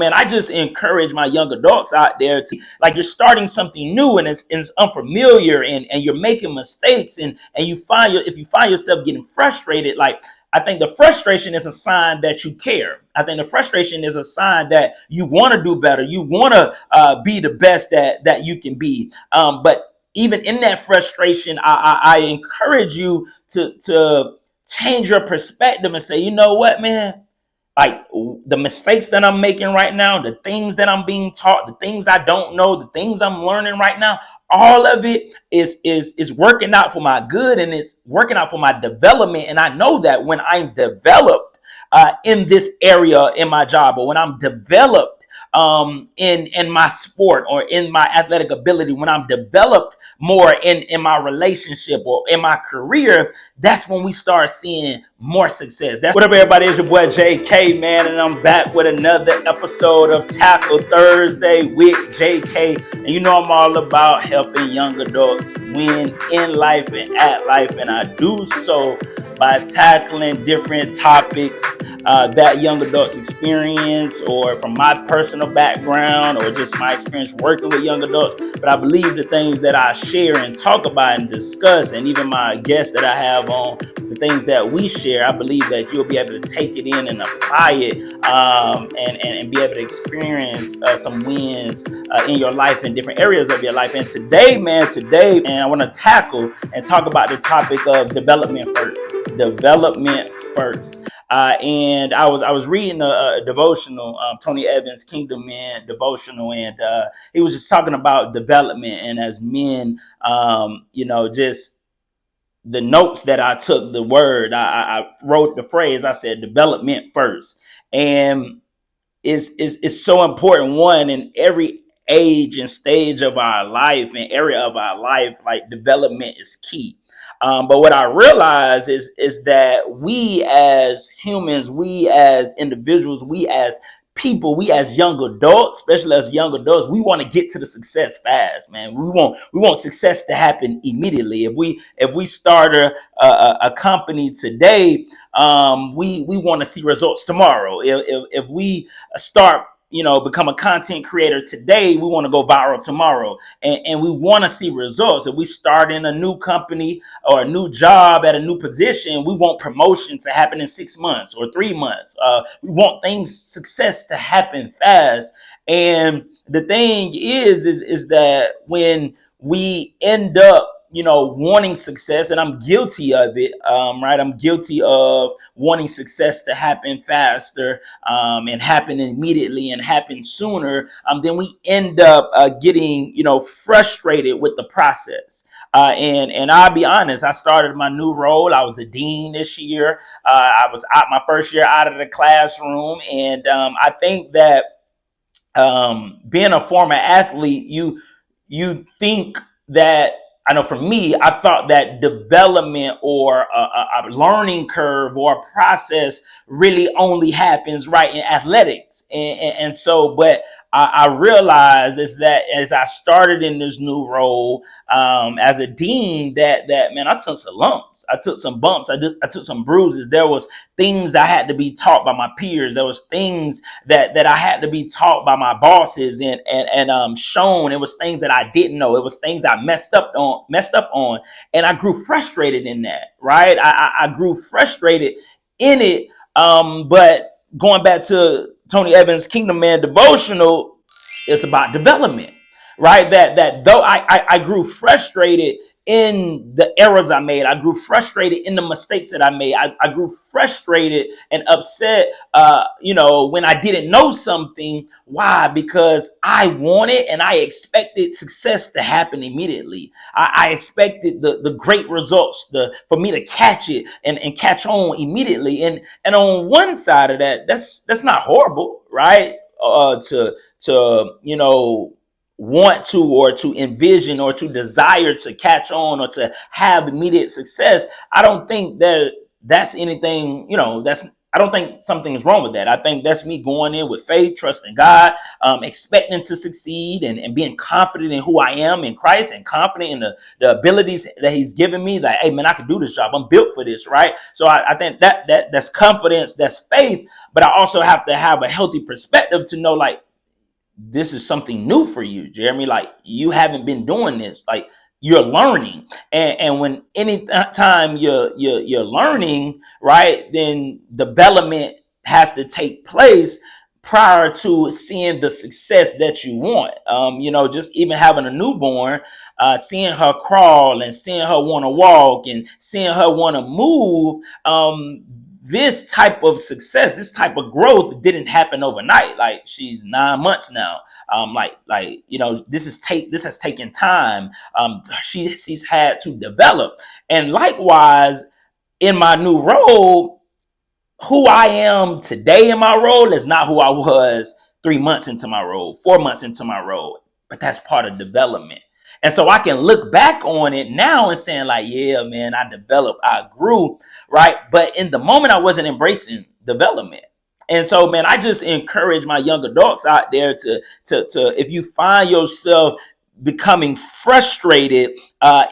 Man, I just encourage my young adults out there to, like, you're starting something new and it's unfamiliar, and you're making mistakes, and if you find yourself getting frustrated, like, I think the frustration is a sign that you care. I think the frustration is a sign that you want to do better. You want to be the best that you can be. But even in that frustration, I encourage you to change your perspective and say, you know what, man? Like, the mistakes that I'm making right now, the things that I'm being taught, the things I don't know, the things I'm learning right now, all of it is working out for my good, and it's working out for my development. And I know that when I'm developed in this area in my job, or when I'm developed in my sport or in my athletic ability, when I'm developed more in my relationship or in my career, that's when we start seeing more success. That's what up, everybody. It's your boy JK, man, and I'm back with another episode of Tackle Thursday with JK. And you know I'm all about helping young adults win in life and at life, and I do so by tackling different topics that young adults experience, or from my personal background, or just my experience working with young adults. But I believe the things that I share and talk about and discuss, and even my guests that I have on, the things that we share, I believe that you'll be able to take it in and apply it, and be able to experience some wins in your life, in different areas of your life. And today, man, I want to tackle and talk about the topic of development first. Development first. And I was reading a devotional, Tony Evans' Kingdom Man devotional, and he was just talking about development. And as men, just the notes that I took, the word, I wrote the phrase. I said development first, and it's so important. One, in every age and stage of our life and area of our life, like, development is key. But what I realize is that we as humans, we as individuals, we as people, we as young adults, especially as young adults, we want to get to the success fast, man. We want success to happen immediately. If we start a company today, we want to see results tomorrow. If we start, become a content creator today, we want to go viral tomorrow, and we want to see results. If we start in a new company or a new job at a new position, we want promotion to happen in 6 months or 3 months. We want success to happen fast. And the thing is that when we end up, wanting success, and I'm guilty of it, right? I'm guilty of wanting success to happen faster, and happen immediately and happen sooner. Then we end up getting, frustrated with the process. And I'll be honest, I started my new role. I was a dean this year. I was out my first year out of the classroom. And I think that being a former athlete, you think that, I know for me, I thought that development or a learning curve or a process really only happens right in athletics. And so, but I realized is that as I started in this new role as a dean, that man, I took some lumps, I took some bumps, I took some bruises. There was things I had to be taught by my peers. There was things that I had to be taught by my bosses and shown. It was things that I didn't know. It was things I messed up on, and I grew frustrated in that. Right, I grew frustrated in it. But going back to Tony Evans' Kingdom Man devotional, it's about development, right? That though I grew frustrated in the errors I made, I grew frustrated in the mistakes that I made. I grew frustrated and upset, when I didn't know something. Why? Because I wanted and I expected success to happen immediately. I expected the great results for me to catch it and catch on immediately. And on one side of that, that's not horrible, right? To want to, or to envision, or to desire to catch on, or to have immediate success. I don't think that that's anything, I don't think something is wrong with that. I think that's me going in with faith, trusting God, expecting to succeed, and being confident in who I am in Christ, and confident in the abilities that He's given me. Like, hey man, I can do this job. I'm built for this, right? So I think that's confidence, that's faith. But I also have to have a healthy perspective to know, like, this is something new for you, Jeremy. Like, you haven't been doing this. Like, you're learning, and when any time you're learning, right, then development has to take place prior to seeing the success that you want. Just even having a newborn, seeing her crawl and seeing her want to walk and seeing her want to move. This type of success, this type of growth didn't happen overnight. Like, she's 9 months now. This has taken time. She's had to develop. And likewise, in my new role, who I am today in my role is not who I was 3 months into my role, 4 months into my role. But that's part of development. And so I can look back on it now and saying, like, yeah, man, I developed, I grew, right? But in the moment, I wasn't embracing development. And so, man, I just encourage my young adults out there to if you find yourself becoming frustrated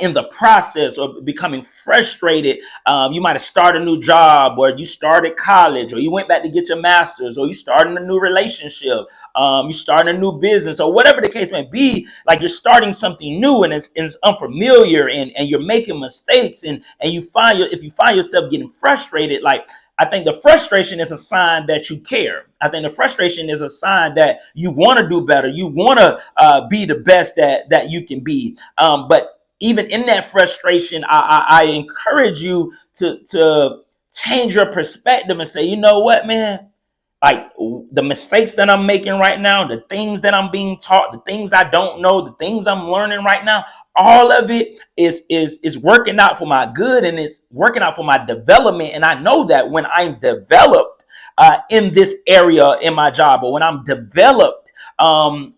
in the process, or becoming frustrated, you might have started a new job, or you started college, or you went back to get your master's, or you started a new relationship, you starting a new business, or whatever the case may be. Like, you're starting something new, and it's unfamiliar, and you're making mistakes, and if you find yourself getting frustrated, like, I think the frustration is a sign that you care. I think the frustration is a sign that you want to do better. You want to be the best that you can be. But even in that frustration, I encourage you to change your perspective and say, you know what, man? Like, the mistakes that I'm making right now, the things that I'm being taught, the things I don't know, the things I'm learning right now, all of it is working out for my good, and it's working out for my development. And I know that when I'm developed in this area in my job, or when I'm developed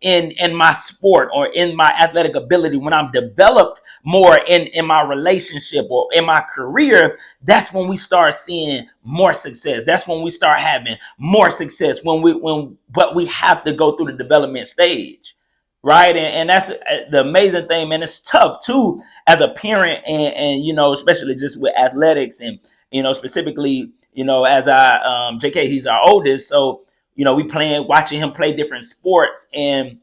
in my sport or in my athletic ability, when I'm developed more in my relationship or in my career, that's when we start seeing more success. That's when we start having more success, but we have to go through the development stage. Right. And that's the amazing thing, man. It's tough too as a parent, and especially just with athletics, and specifically, as JK, he's our oldest. So, watching him play different sports, and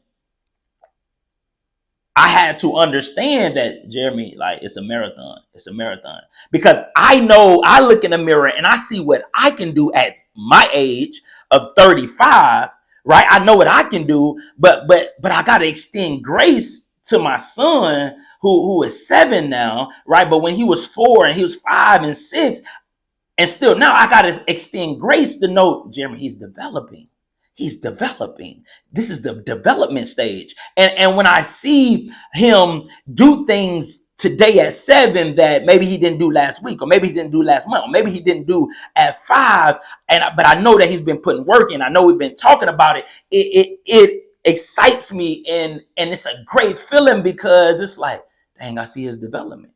I had to understand that, Jeremy, like, it's a marathon. It's a marathon, because I know, I look in the mirror and I see what I can do at my age of 35. Right. I know what I can do, but I got to extend grace to my son who is 7 now. Right. But when he was 4 and he was 5 and 6, and still now, I got to extend grace to know, Jeremy, he's developing. He's developing. This is the development stage. And when I see him do things today at 7 that maybe he didn't do last week, or maybe he didn't do last month, or maybe he didn't do at 5, but I know that he's been putting work in. I know we've been talking about it. It excites me, and it's a great feeling, because it's like, dang, I see his development.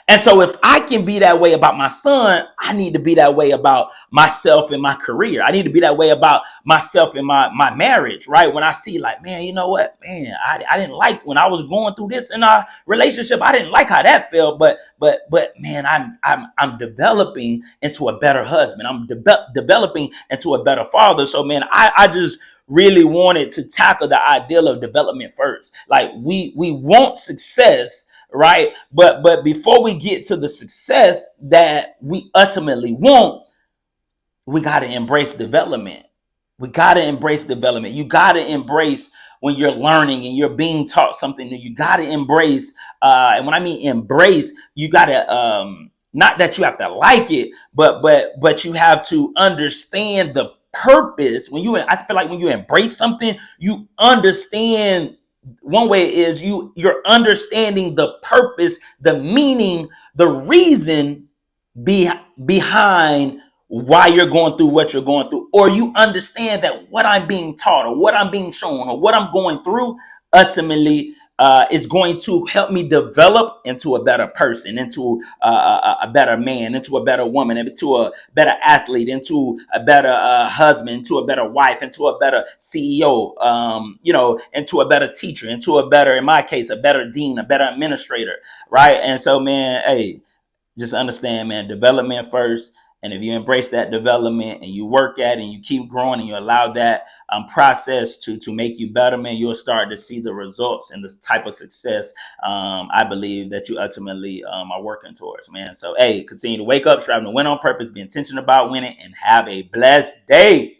And so if I can be that way about my son, I need to be that way about myself in my career. I need to be that way about myself in my marriage, right? When I see, like, man, you know what, man, I didn't like when I was going through this in our relationship. I didn't like how that felt, but man, I'm developing into a better husband. I'm developing into a better father. So, man, I just really wanted to tackle the ideal of development first. Like, we want success, right? But before we get to the success that we ultimately want, we got to embrace development. We got to embrace development. You got to embrace when you're learning and you're being taught something new. You got to embrace, and when I mean embrace, you got to, not that you have to like it, but you have to understand the purpose. I feel like when you embrace something, you understand. One way is you're understanding the purpose, the meaning, the reason behind why you're going through what you're going through, or you understand that what I'm being taught, or what I'm being shown, or what I'm going through ultimately is going to help me develop into a better person, into a better man, into a better woman, into a better athlete, into a better husband, into a better wife, into a better CEO, into a better teacher, into a better, in my case, a better dean, a better administrator, right? And so, man, hey, just understand, man, development first. And if you embrace that development and you work at it and you keep growing and you allow that process to make you better, man, you'll start to see the results and the type of success I believe that you ultimately are working towards, man. So, hey, continue to wake up, striving to win on purpose, be intentional about winning, and have a blessed day.